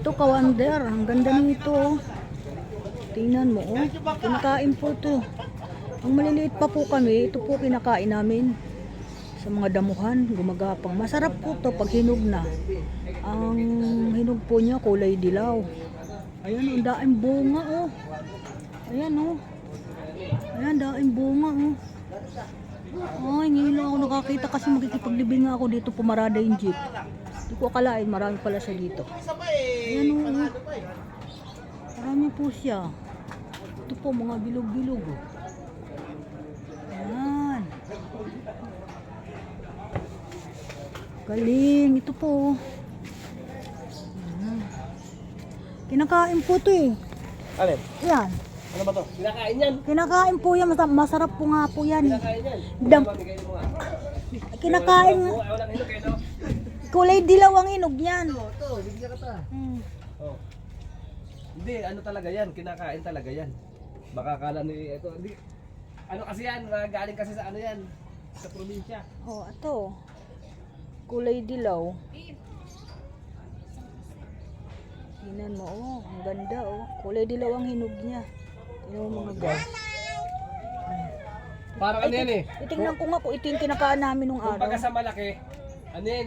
Ito kawander, ang ganda nito. Oh. Tingnan mo, oh. Kinakain po ito. Ang maliliit pa po kami, ito po kinakain namin sa mga damuhan, gumagapang. Masarap po to pag hinog na. Ang hinog po niya kulay dilaw. Ayan, ang daing bunga, oh. Ayan, oh. Ayan, daing bunga, oh. Ay, ngayon lang ako nakakita kasi makikipaglibing ako dito, pumarada yung jeep. Hindi ko akalain, marami pala siya dito. Ayan, oh. Marami po siya. Ito po, mga bilog-bilog, oh. Ayan. Galing, ito po. Ayan. Kinakain po ito eh. Alin? Ayan. Ano ba to? Kinakain yan. Kinakain po yan, masarap po nga po yan. Kinakain yan. Kinakain. Walang hinog eh, no? Kulay dilaw ang hinog yan. Ito, bigyan ka ta. Oh. Hindi, ano talaga yan, kinakain talaga yan. Baka akala ni ito, hindi. Ano kasi yan, galing kasi sa ano yan, sa probinsya. Oh, ito. Kulay dilaw. Tingnan mo, oh, ang ganda, oh. Kulay dilaw ang hinog niya. Tingnan mo mga guys. Parang ano yan eh. Itingnan ko nga kung ito yung kinakaan namin nung Kung araw. baga sa malaki, ano yan?